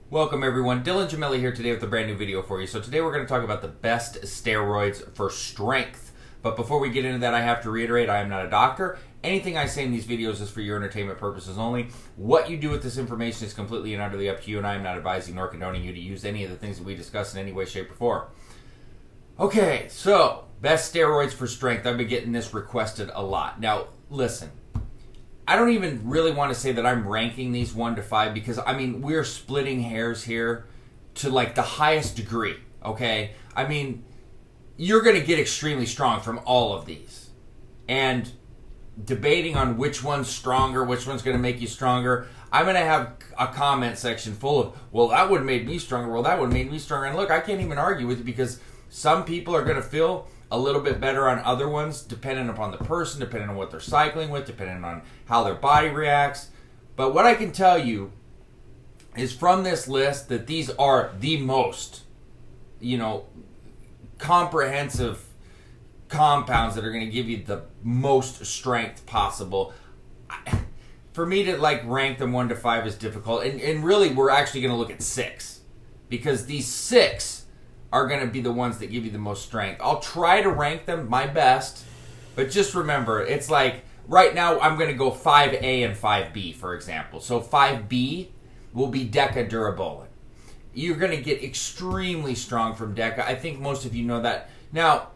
Welcome everyone, Dylan Gemelli here today with a brand new video for you. So today we're going to talk about the best steroids for strength. But before we get into that, I have to reiterate, I am not a doctor. Anything I say in these videos is for your entertainment purposes only. What you do with this information is completely and utterly up to you, and I am not advising nor condoning you to use any of the things that we discuss in any way, shape, or form. Okay, so best steroids for strength. I've been getting this requested a lot. Now, listen. I don't even really want to say that I'm ranking these 1 to 5 because, I mean, we're splitting hairs here to like the highest degree, okay? I mean, you're going to get extremely strong from all of these. And debating on which one's stronger, which one's going to make you stronger, I'm going to have a comment section full of, well, that would have made me stronger, well, that would have made me stronger. And look, I can't even argue with you because some people are going to feel a little bit better on other ones, depending upon the person, depending on what they're cycling with, depending on how their body reacts. But what I can tell you is from this list that these are the most, comprehensive compounds that are going to give you the most strength possible. For me to rank them 1 to 5 is difficult. And really, we're actually going to look at 6 because these 6 are going to be the ones that give you the most strength. I'll try to rank them my best, but just remember, it's like, right now I'm going to go 5A and 5B, for example. So 5B will be Deca Durabolin. You're going to get extremely strong from Deca. I think most of you know that. Now,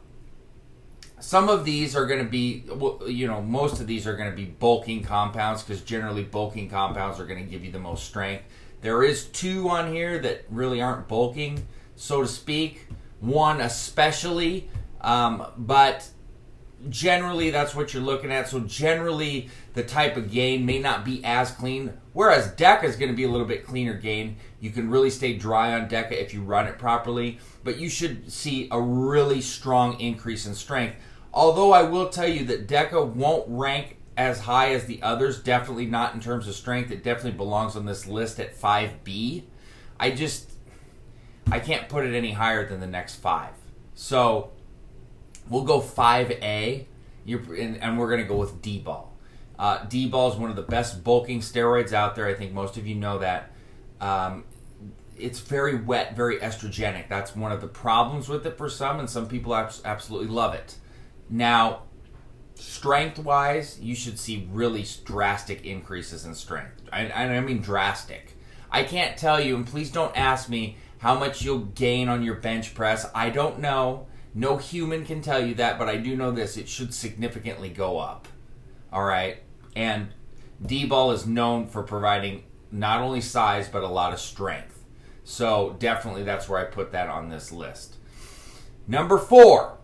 some of these are going to be, most of these are going to be bulking compounds because generally bulking compounds are going to give you the most strength. There is 2 on here that really aren't bulking, so to speak, 1 especially, but generally that's what you're looking at. So generally the type of gain may not be as clean, whereas Deca is going to be a little bit cleaner gain. You can really stay dry on Deca if you run it properly, but you should see a really strong increase in strength. Although I will tell you that Deca won't rank as high as the others, definitely not in terms of strength. It definitely belongs on this list at 5B. I can't put it any higher than the next 5. So we'll go 5A, and we're going to go with D-Ball. D-Ball is one of the best bulking steroids out there. I think most of you know that. It's very wet, very estrogenic. That's one of the problems with it for some, and some people absolutely love it. Now, strength-wise, you should see really drastic increases in strength. I mean drastic. I can't tell you, and please don't ask me how much you'll gain on your bench press. I don't know. No human can tell you that, but I do know this. It should significantly go up. All right? And D-Ball is known for providing not only size, but a lot of strength. So definitely that's where I put that on this list. Number 4,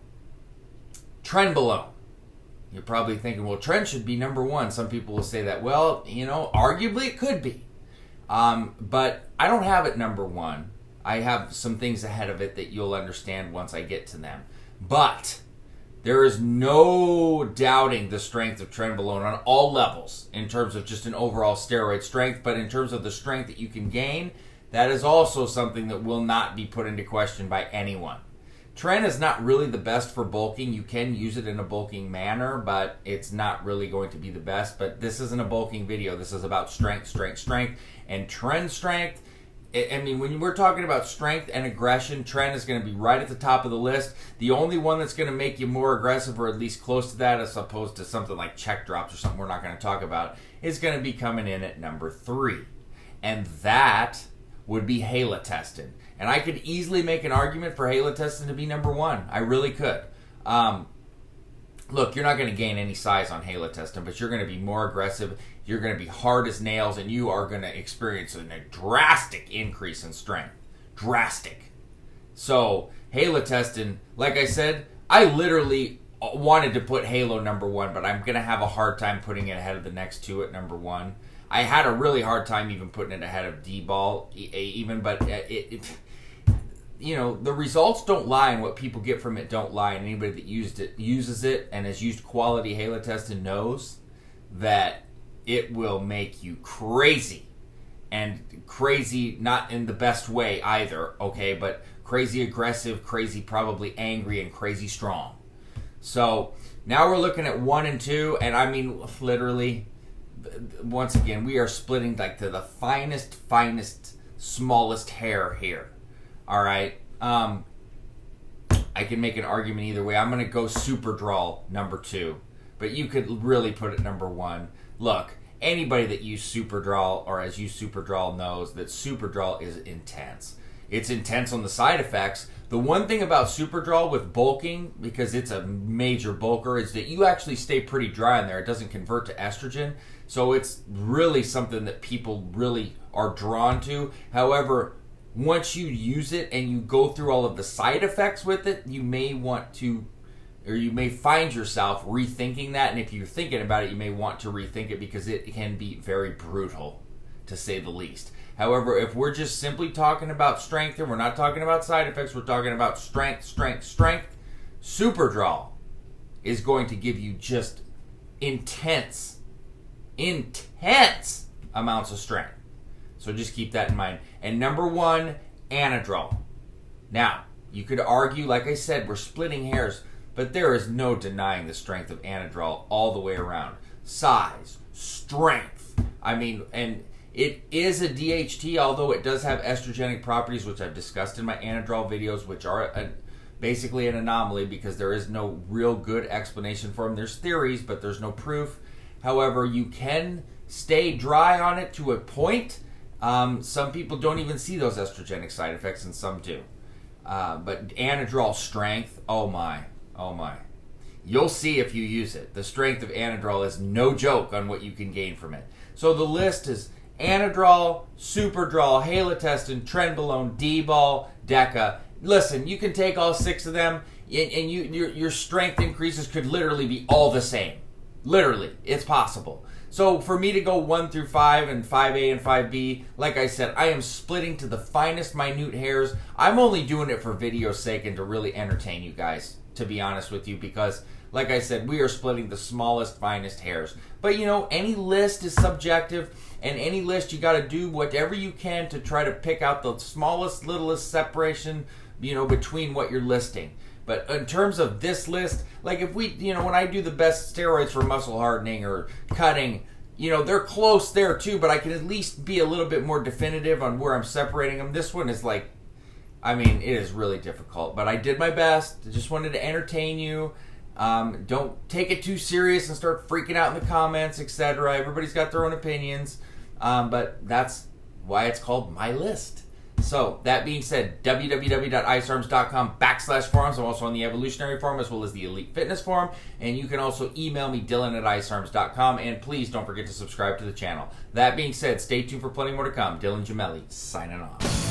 Trenbolone. You're probably thinking, well, Tren should be number 1. Some people will say that. Well, arguably it could be. But I don't have it number 1. I have some things ahead of it that you'll understand once I get to them. But there is no doubting the strength of Trenbolone on all levels in terms of just an overall steroid strength. But in terms of the strength that you can gain, that is also something that will not be put into question by anyone. Tren is not really the best for bulking. You can use it in a bulking manner, but it's not really going to be the best. But this isn't a bulking video. This is about strength, strength, strength. And Tren strength, I mean, when we're talking about strength and aggression, Tren is going to be right at the top of the list. The only one that's going to make you more aggressive, or at least close to that, as opposed to something like check drops or something we're not going to talk about, is going to be coming in at number 3. And that would be halotestin. And I could easily make an argument for halotestin to be number 1. I really could. Look, you're not going to gain any size on halotestin, but you're going to be more aggressive. You're going to be hard as nails, and you are going to experience a drastic increase in strength. Drastic. So, halotestin, like I said, I literally wanted to put Halo number 1, but I'm going to have a hard time putting it ahead of the next 2 at number 1. I had a really hard time even putting it ahead of D-Ball, but the results don't lie, and what people get from it don't lie. And anybody that uses it and has used quality halotestin knows that it will make you crazy. And crazy not in the best way either, okay? But crazy aggressive, crazy probably angry, and crazy strong. So now we're looking at 1 and 2, and I mean literally, once again, we are splitting to the finest smallest hair here. All right. I can make an argument either way. I'm going to go Superdrol number 2, but you could really put it number 1. Look, anybody that used Superdrol or has used Superdrol knows that Superdrol is intense. It's intense on the side effects. The one thing about Superdrol with bulking, because it's a major bulker, is that you actually stay pretty dry in there. It doesn't convert to estrogen. So it's really something that people really are drawn to. However, once you use it and you go through all of the side effects with it, you may want to, or you may find yourself rethinking that. And if you're thinking about it, you may want to rethink it because it can be very brutal, to say the least. However, if we're just simply talking about strength and we're not talking about side effects, we're talking about strength, Superdrol is going to give you just intense amounts of strength. So just keep that in mind. And number 1, Anadrol. Now, you could argue, like I said, we're splitting hairs, but there is no denying the strength of Anadrol all the way around. Size, strength. I mean, and it is a DHT, although it does have estrogenic properties, which I've discussed in my Anadrol videos, which are basically an anomaly because there is no real good explanation for them. There's theories, but there's no proof. However, you can stay dry on it to a point. Some people don't even see those estrogenic side effects, and some do. But Anadrol strength, oh my. You'll see if you use it. The strength of Anadrol is no joke on what you can gain from it. So the list is Anadrol, Superdrol, Halotestin, Trenbolone, D-Bol, Deca. Listen, you can take all 6 of them, and your strength increases could literally be all the same. Literally, it's possible. So for me to go 1 through 5 and 5A and 5B, like I said, I am splitting to the finest minute hairs. I'm only doing it for video's sake and to really entertain you guys, to be honest with you, because like I said, we are splitting the smallest, finest hairs. But you know, any list is subjective, and any list you got to do whatever you can to try to pick out the smallest, littlest separation, you know, between what you're listing. But in terms of this list, like if we, you know, when I do the best steroids for muscle hardening or cutting, you know, they're close there too, but I can at least be a little bit more definitive on where I'm separating them. This one is like, I mean, it is really difficult, but I did my best. I just wanted to entertain you. Don't take it too serious and start freaking out in the comments, etc. Everybody's got their own opinions, but that's why it's called my list. So, that being said, www.icearms.com/forums. I'm also on the Evolutionary Forum as well as the Elite Fitness Forum. And you can also email me, Dylan@icearms.com. And please don't forget to subscribe to the channel. That being said, stay tuned for plenty more to come. Dylan Gemelli, signing off.